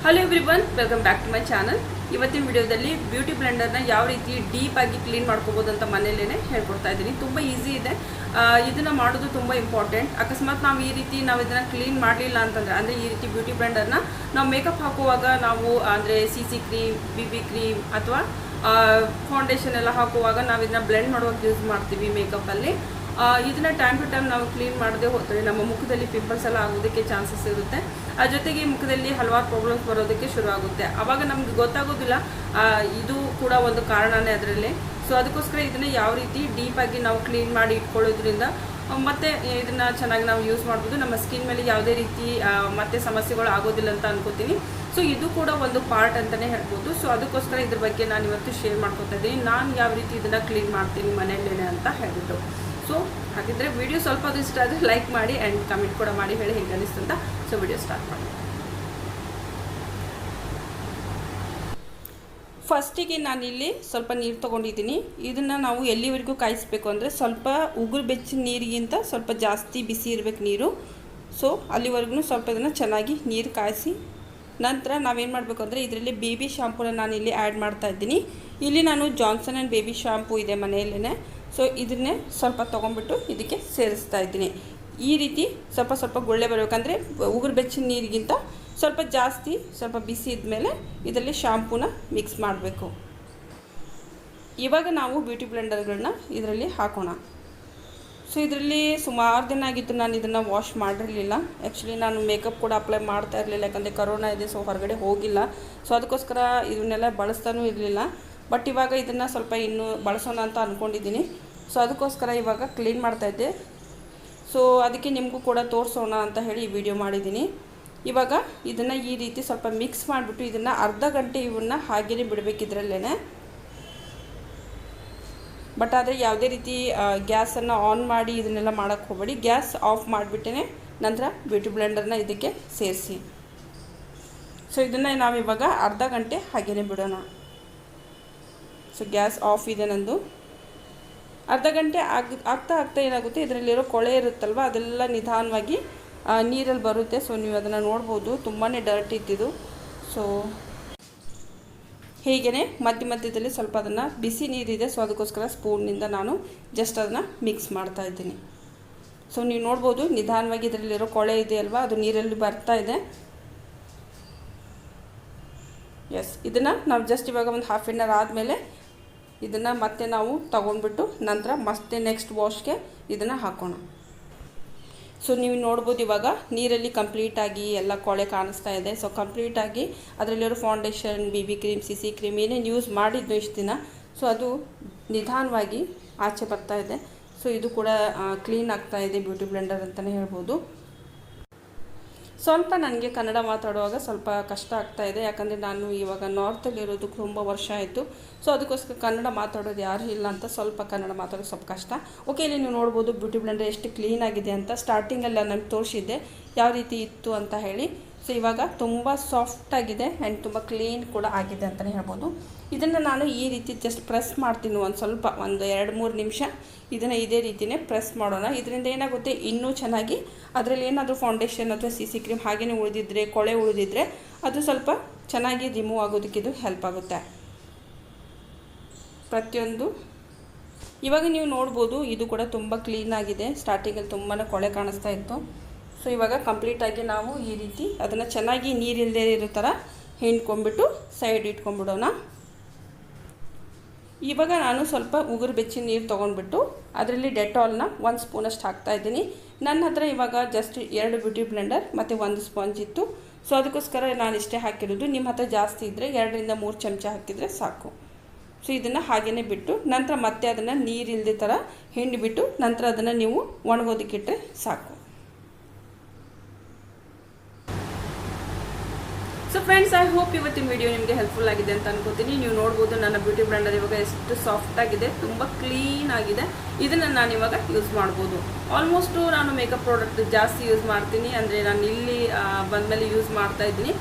Hello everyone, welcome back to my channel. ಇವತ್ತಿನ ವಿಡಿಯೋದಲ್ಲಿ beauty ಬ್ಲೆಂಡರ್ನ ಯಾವ ರೀತಿ ಡೀಪ್ ಆಗಿ ಕ್ಲೀನ್ ಮಾಡ್ಕೋಬೋದು ಅಂತ ಮನೆಯಲ್ಲೇ ಹೇಳ್ಕೊಡ್ತಾ ಇದ್ದೀನಿ. ತುಂಬ ಈಸಿ ಇದೆ. ಇದನ್ನು ಮಾಡೋದು ತುಂಬ ಇಂಪಾರ್ಟೆಂಟ್. ಅಕಸ್ಮಾತ್ ನಾವು ಇದನ್ನು ಕ್ಲೀನ್ ಮಾಡಲಿಲ್ಲ ಅಂತಂದರೆ, ಅಂದರೆ ಈ ರೀತಿ ಬ್ಯೂಟಿ ಬ್ಲೆಂಡರ್ನ ನಾವು ಮೇಕಪ್ ಹಾಕುವಾಗ ನಾವು ಅಂದರೆ CC ಕ್ರೀಮ್, BB ಕ್ರೀಮ್ ಅಥವಾ ಫೌಂಡೇಶನ್ ಎಲ್ಲ ಹಾಕುವಾಗ ನಾವು ಇದನ್ನ ಬ್ಲೆಂಡ್ ಮಾಡುವಾಗ ಯೂಸ್ ಮಾಡ್ತೀವಿ ಮೇಕಪ್ಪಲ್ಲಿ. ಇದನ್ನು ಟೈಮ್ ಟು ಟೈಮ್ ನಾವು ಕ್ಲೀನ್ ಮಾಡದೆ ಹೋದರೆ ನಮ್ಮ ಮುಖದಲ್ಲಿ ಪಿಂಪಲ್ಸ್ ಎಲ್ಲ ಆಗೋದಕ್ಕೆ ಚಾನ್ಸಸ್ ಇರುತ್ತೆ. ಜೊತೆಗೆ ಮುಖದಲ್ಲಿ ಹಲವಾರು ಪ್ರಾಬ್ಲಮ್ಸ್ ಬರೋದಕ್ಕೆ ಶುರು ಆಗುತ್ತೆ. ಆವಾಗ ನಮ್ಗೆ ಗೊತ್ತಾಗೋದಿಲ್ಲ. ಇದು ಕೂಡ ಒಂದು ಕಾರಣನೇ ಅದರಲ್ಲಿ. ಸೊ ಅದಕ್ಕೋಸ್ಕರ ಇದನ್ನು ಯಾವ ರೀತಿ ಡೀಪಾಗಿ ನಾವು ಕ್ಲೀನ್ ಮಾಡಿ ಇಟ್ಕೊಳ್ಳೋದ್ರಿಂದ ಮತ್ತು ಇದನ್ನು ಚೆನ್ನಾಗಿ ನಾವು ಯೂಸ್ ಮಾಡ್ಬೋದು. ನಮ್ಮ ಸ್ಕಿನ್ ಮೇಲೆ ಯಾವುದೇ ರೀತಿ ಮತ್ತೆ ಸಮಸ್ಯೆಗಳು ಆಗೋದಿಲ್ಲ ಅಂತ ಅನ್ಕೋತೀನಿ. ಸೊ ಇದು ಕೂಡ ಒಂದು ಪಾರ್ಟ್ ಅಂತಲೇ ಹೇಳ್ಬೋದು. ಸೊ ಅದಕ್ಕೋಸ್ಕರ ಇದ್ರ ಬಗ್ಗೆ ನಾನು ಇವತ್ತು ಶೇರ್ ಮಾಡ್ಕೊತಾ ಇದ್ದೀನಿ, ನಾನು ಯಾವ ರೀತಿ ಇದನ್ನು ಕ್ಲೀನ್ ಮಾಡ್ತೀನಿ ಮನೆಯಲ್ಲೇ ಅಂತ ಹೇಳ್ಬಿಟ್ಟು. ಸೊ ಹಾಗಿದ್ರೆ ವಿಡಿಯೋ ಸ್ವಲ್ಪ ಇಷ್ಟ ಆದರೆ ಲೈಕ್ ಮಾಡಿ ಆ್ಯಂಡ್ ಕಮೆಂಟ್ ಕೂಡ ಮಾಡಿ ಹೇಳಿ ಹೇಗೆ ಅನಿಸ್ತು ಅಂತ. ಸೊ ವಿಡಿಯೋ ಸ್ಟಾರ್ಟ್ ಮಾಡಿ. ಫಸ್ಟಿಗೆ ನಾನಿಲ್ಲಿ ಸ್ವಲ್ಪ ನೀರು ತೊಗೊಂಡಿದ್ದೀನಿ. ಇದನ್ನು ನಾವು ಎಲ್ಲಿವರೆಗೂ ಕಾಯಿಸಬೇಕು ಅಂದರೆ ಸ್ವಲ್ಪ ಉಗುರು ಬೆಚ್ಚಿನ ನೀರಿಗಿಂತ ಸ್ವಲ್ಪ ಜಾಸ್ತಿ ಬಿಸಿ ಇರಬೇಕು ನೀರು. ಸೊ ಅಲ್ಲಿವರೆಗೂ ಸ್ವಲ್ಪ ಇದನ್ನು ಚೆನ್ನಾಗಿ ನೀರು ಕಾಯಿಸಿ ನಂತರ ನಾವೇನು ಮಾಡಬೇಕು ಅಂದರೆ ಇದರಲ್ಲಿ ಬೇಬಿ ಶಾಂಪೂನ ನಾನಿಲ್ಲಿ ಆ್ಯಡ್ ಮಾಡ್ತಾ ಇದ್ದೀನಿ. ಇಲ್ಲಿ ನಾನು ಜಾನ್ಸನ್ ಆ್ಯಂಡ್ ಬೇಬಿ ಶಾಂಪೂ ಇದೆ ಮನೆಯಲ್ಲೇ. ಸೊ ಇದನ್ನೇ ಸ್ವಲ್ಪ ತೊಗೊಂಡ್ಬಿಟ್ಟು ಇದಕ್ಕೆ ಸೇರಿಸ್ತಾ ಇದ್ದೀನಿ. ಈ ರೀತಿ ಸ್ವಲ್ಪ ಗುಳ್ಳೆ ಬರಬೇಕಂದ್ರೆ ಉಗುರು ಬೆಚ್ಚಿನ ನೀರಿಗಿಂತ ಸ್ವಲ್ಪ ಜಾಸ್ತಿ ಸ್ವಲ್ಪ ಬಿಸಿ ಇದ್ಮೇಲೆ ಇದರಲ್ಲಿ ಶಾಂಪೂನ ಮಿಕ್ಸ್ ಮಾಡಬೇಕು. ಇವಾಗ ನಾವು ಬ್ಯೂಟಿ ಬ್ಲೆಂಡರ್ಗಳನ್ನ ಇದರಲ್ಲಿ ಹಾಕೋಣ. ಸೊ ಇದರಲ್ಲಿ ಸುಮಾರು ದಿನ ಆಗಿತ್ತು ನಾನು ಇದನ್ನು ವಾಶ್ ಮಾಡಿರಲಿಲ್ಲ. ಆ್ಯಕ್ಚುಲಿ ನಾನು ಮೇಕಪ್ ಕೂಡ ಅಪ್ಲೈ ಮಾಡ್ತಾ ಇರಲಿಲ್ಲ, ಯಾಕಂದರೆ ಕರೋನಾ ಇದೆ. ಸೊ ಹೊರಗಡೆ ಹೋಗಿಲ್ಲ. ಸೊ ಅದಕ್ಕೋಸ್ಕರ ಇದನ್ನೆಲ್ಲ ಬಳಸ್ತಾನೂ ಇರಲಿಲ್ಲ. ಬಟ್ ಇವಾಗ ಇದನ್ನು ಸ್ವಲ್ಪ ಇನ್ನೂ ಬಳಸೋಣ ಅಂತ ಅಂದ್ಕೊಂಡಿದ್ದೀನಿ. ಸೊ ಅದಕ್ಕೋಸ್ಕರ ಇವಾಗ ಕ್ಲೀನ್ ಮಾಡ್ತಾಯಿದ್ದೆ. ಸೊ ಅದಕ್ಕೆ ನಿಮಗೂ ಕೂಡ ತೋರಿಸೋಣ ಅಂತ ಹೇಳಿ ಈ ವಿಡಿಯೋ ಮಾಡಿದ್ದೀನಿ. ಇವಾಗ ಇದನ್ನು ಈ ರೀತಿ ಸ್ವಲ್ಪ ಮಿಕ್ಸ್ ಮಾಡಿಬಿಟ್ಟು ಇದನ್ನು ಅರ್ಧ ಗಂಟೆ ಇವನ್ನ ಹಾಗೇ ಬಿಡಬೇಕಿದ್ರಲ್ಲೇ. ಬಟ್ ಆದರೆ ಯಾವುದೇ ರೀತಿ ಗ್ಯಾಸನ್ನು ಆನ್ ಮಾಡಿ ಇದನ್ನೆಲ್ಲ ಮಾಡೋಕ್ಕೆ ಹೋಗಬೇಡಿ. ಗ್ಯಾಸ್ ಆಫ್ ಮಾಡಿಬಿಟ್ಟೇ ನಂತರ ಬ್ಯೂಟಿ ಬ್ಲೆಂಡರ್ನ ಇದಕ್ಕೆ ಸೇರಿಸಿ. ಸೊ ಇದನ್ನು ನಾವಿವಾಗ ಅರ್ಧ ಗಂಟೆ ಹಾಗೇ ಬಿಡೋಣ. ಸೊ ಗ್ಯಾಸ್ ಆಫ್ ಇದೆ ನಂದು. ಅರ್ಧ ಗಂಟೆ ಆಗ್ತಾ ಏನಾಗುತ್ತೆ, ಇದರಲ್ಲಿರೋ ಕೊಳೆ ಇರುತ್ತಲ್ವ ಅದೆಲ್ಲ ನಿಧಾನವಾಗಿ ನೀರಲ್ಲಿ ಬರುತ್ತೆ. ಸೊ ನೀವು ಅದನ್ನು ನೋಡ್ಬೋದು, ತುಂಬಾ ಡರ್ಟ್ ಇದ್ದಿದ್ದು. ಸೊ ಹೀಗೇ ಮಧ್ಯದಲ್ಲಿ ಸ್ವಲ್ಪ ಅದನ್ನು ಬಿಸಿ ನೀರಿದೆ. ಸೊ ಅದಕ್ಕೋಸ್ಕರ ಸ್ಪೂನ್ನಿಂದ ನಾನು ಜಸ್ಟ್ ಅದನ್ನು ಮಿಕ್ಸ್ ಮಾಡ್ತಾ ಇದ್ದೀನಿ. ಸೊ ನೀವು ನೋಡ್ಬೋದು ನಿಧಾನವಾಗಿ ಇದರಲ್ಲಿರೋ ಕೊಳೆ ಇದೆ ಅಲ್ವಾ, ಅದು ನೀರಲ್ಲಿ ಬರ್ತಾ ಇದೆ. ಎಸ್, ಇದನ್ನು ನಾವು ಜಸ್ಟ್ ಇವಾಗ ಒಂದು ಹಾಫ್ ಆನ್ ಅವರ್ ಆದಮೇಲೆ ಇದನ್ನು ಮತ್ತೆ ನಾವು ತೊಗೊಂಡ್ಬಿಟ್ಟು ನಂತರ ಮತ್ತೆ ನೆಕ್ಸ್ಟ್ ವಾಶ್ಗೆ ಇದನ್ನು ಹಾಕೋಣ. ಸೊ ನೀವು ನೋಡ್ಬೋದು ಇವಾಗ ನೀರಲ್ಲಿ ಕಂಪ್ಲೀಟಾಗಿ ಎಲ್ಲ ಕೊಳೆ ಕಾಣಿಸ್ತಾ ಇದೆ. ಸೊ ಕಂಪ್ಲೀಟಾಗಿ ಅದರಲ್ಲಿರೋ foundation, BB cream, CC cream ಏನೇನು ಯೂಸ್ ಮಾಡಿದ್ದು ಇಷ್ಟು ದಿನ, ಸೊ ಅದು ನಿಧಾನವಾಗಿ ಆಚೆ ಬರ್ತಾ ಇದೆ. ಸೊ ಇದು ಕೂಡ ಕ್ಲೀನ್ ಆಗ್ತಾ ಇದೆ ಬ್ಯೂಟಿ ಬ್ಲೆಂಡರ್ ಅಂತಲೇ ಹೇಳ್ಬೋದು. ಸ್ವಲ್ಪ ನನಗೆ ಕನ್ನಡ ಮಾತಾಡುವಾಗ ಸ್ವಲ್ಪ ಕಷ್ಟ ಆಗ್ತಾಯಿದೆ, ಯಾಕಂದರೆ ನಾನು ಇವಾಗ ನಾರ್ತಲ್ಲಿರೋದು ತುಂಬ ವರ್ಷ ಆಯಿತು. ಸೊ ಅದಕ್ಕೋಸ್ಕರ ಕನ್ನಡ ಮಾತಾಡೋದು ಯಾರೂ ಇಲ್ಲ ಅಂತ ಸ್ವಲ್ಪ ಕನ್ನಡ ಮಾತಾಡೋದು ಸ್ವಲ್ಪ ಕಷ್ಟ. ಓಕೆ, ಇಲ್ಲಿ ನೀವು ನೋಡ್ಬೋದು ಬ್ಯೂಟಿ ಬ್ಲೆಂಡರ್ ಎಷ್ಟು ಕ್ಲೀನಾಗಿದೆ ಅಂತ. ಸ್ಟಾರ್ಟಿಂಗಲ್ಲಿ ನನಗೆ ತೋರಿಸಿದ್ದೆ ಯಾವ ರೀತಿ ಇತ್ತು ಅಂತ ಹೇಳಿ. ಸೊ ಇವಾಗ ತುಂಬ ಸಾಫ್ಟಾಗಿದೆ ಆ್ಯಂಡ್ ತುಂಬ ಕ್ಲೀನ್ ಕೂಡ ಆಗಿದೆ ಅಂತಲೇ ಹೇಳ್ಬೋದು. ಇದನ್ನು ನಾನು ಈ ರೀತಿ ಜಸ್ಟ್ ಪ್ರೆಸ್ ಮಾಡ್ತೀನಿ. ಒಂದು 2-3 ನಿಮಿಷ ಇದನ್ನು ಇದೇ ರೀತಿಯೇ ಪ್ರೆಸ್ ಮಾಡೋಣ. ಇದರಿಂದ ಏನಾಗುತ್ತೆ, ಇನ್ನೂ ಚೆನ್ನಾಗಿ ಅದರಲ್ಲಿ ಏನಾದರೂ ಫೌಂಡೇಶನ್ ಅಥವಾ CC ಕ್ರೀಮ್ ಹಾಗೇ ಉಳಿದಿದ್ರೆ, ಕೊಳೆ ಉಳಿದಿದ್ರೆ ಅದು ಸ್ವಲ್ಪ ಚೆನ್ನಾಗಿ ರಿಮೂವ್ ಆಗೋದಕ್ಕೆ ಇದು ಹೆಲ್ಪ್ ಆಗುತ್ತೆ. ಪ್ರತಿಯೊಂದು ಇವಾಗ ನೀವು ನೋಡ್ಬೋದು ಇದು ಕೂಡ ತುಂಬ ಕ್ಲೀನಾಗಿದೆ. ಸ್ಟಾರ್ಟಿಂಗಲ್ಲಿ ತುಂಬಾ ಕೊಳೆ ಕಾಣಿಸ್ತಾ ಇತ್ತು. ಸೊ ಇವಾಗ ಕಂಪ್ಲೀಟಾಗಿ ನಾವು ಈ ರೀತಿ ಅದನ್ನು ಚೆನ್ನಾಗಿ ನೀರಿಲ್ಲದೆ ಇರೋ ಥರ ಹಿಂಡ್ಕೊಂಡ್ಬಿಟ್ಟು ಸೈಡ್ ಇಟ್ಕೊಂಡ್ಬಿಡೋಣ. ಇವಾಗ ನಾನು ಸ್ವಲ್ಪ ಉಗುರು ಬೆಚ್ಚಿನ ನೀರು ತೊಗೊಂಡ್ಬಿಟ್ಟು ಅದರಲ್ಲಿ ಡೆಟಾಲ್ನ 1 ಸ್ಪೂನಷ್ಟು ಹಾಕ್ತಾಯಿದ್ದೀನಿ. ನನ್ನ ಹತ್ರ ಇವಾಗ ಜಸ್ಟ್ 2 ಬ್ಯೂಟಿ ಬ್ಲೆಂಡರ್ ಮತ್ತು 1 ಸ್ಪಾಂಜ್ ಇತ್ತು. ಸೊ ಅದಕ್ಕೋಸ್ಕರ ನಾನು ಇಷ್ಟೇ ಹಾಕಿರೋದು. ನಿಮ್ಮ ಹತ್ರ ಜಾಸ್ತಿ ಇದ್ದರೆ 2-3 ಚಮಚ ಹಾಕಿದರೆ ಸಾಕು. ಸೊ ಇದನ್ನು ಹಾಗೇ ಬಿಟ್ಟು ನಂತರ ಮತ್ತೆ ಅದನ್ನು ನೀರಿಲ್ಲದೆ ಥರ ಹಿಂಡಿಬಿಟ್ಟು ನಂತರ ಅದನ್ನು ನೀವು ಒಣಗೋದಕ್ಕಿಟ್ಟರೆ ಸಾಕು. ಸೊ ಫ್ರೆಂಡ್ಸ್, ಐ ಹೋಪ್ ಇವತ್ತಿನ ವಿಡಿಯೋ ನಿಮಗೆ ಹೆಲ್ಪ್ಫುಲ್ ಆಗಿದೆ ಅಂತ ಅನ್ಕೋತೀನಿ. ನೀವು ನೋಡ್ಬೋದು ನನ್ನ ಬ್ಯೂಟಿ ಬ್ಲೆಂಡರ್ ಇವಾಗ ಎಷ್ಟು ಸಾಫ್ಟ್ ಆಗಿದೆ, ತುಂಬ ಕ್ಲೀನ್ ಆಗಿದೆ. ಇದನ್ನು ನಾನು ಇವಾಗ ಯೂಸ್ ಮಾಡ್ಬೋದು. ಆಲ್ಮೋಸ್ಟು ನಾನು ಮೇಕಪ್ ಪ್ರಾಡಕ್ಟ್ ಜಾಸ್ತಿ ಯೂಸ್ ಮಾಡ್ತೀನಿ, ಅಂದರೆ ನಾನು ಇಲ್ಲಿ ಬಂದಮೇಲೆ ಯೂಸ್ ಮಾಡ್ತಾ ಇದ್ದೀನಿ.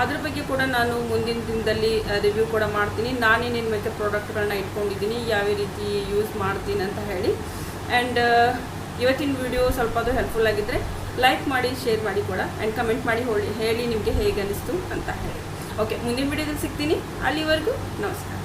ಅದ್ರ ಬಗ್ಗೆ ಕೂಡ ನಾನು ಮುಂದಿನ ದಿನದಲ್ಲಿ ರಿವ್ಯೂ ಕೂಡ ಮಾಡ್ತೀನಿ. ನಾನೇನೇನು ಮೇಕಪ್ ಪ್ರಾಡಕ್ಟ್ಗಳನ್ನ ಇಟ್ಕೊಂಡಿದ್ದೀನಿ, ಯಾವ ರೀತಿ ಯೂಸ್ ಮಾಡ್ತೀನಿ ಅಂತ ಹೇಳಿ. ಆ್ಯಂಡ್ ಇವತ್ತಿನ ವಿಡಿಯೋ ಸ್ವಲ್ಪ ಅದು ಹೆಲ್ಪ್ಫುಲ್ ಆಗಿದ್ದರೆ ಲೈಕ್ ಮಾಡಿ, ಶೇರ್ ಮಾಡಿ ಕೂಡ, ಆ್ಯಂಡ್ ಕಮೆಂಟ್ ಮಾಡಿ ಹೇಳಿ ನಿಮಗೆ ಹೇಗೆ ಅನಿಸ್ತು ಅಂತ ಹೇಳಿ. ಓಕೆ, ಮುಂದಿನ ವಿಡಿಯೋದಲ್ಲಿ ಸಿಗ್ತೀನಿ. ಅಲ್ಲಿವರೆಗೂ ನಮಸ್ಕಾರ.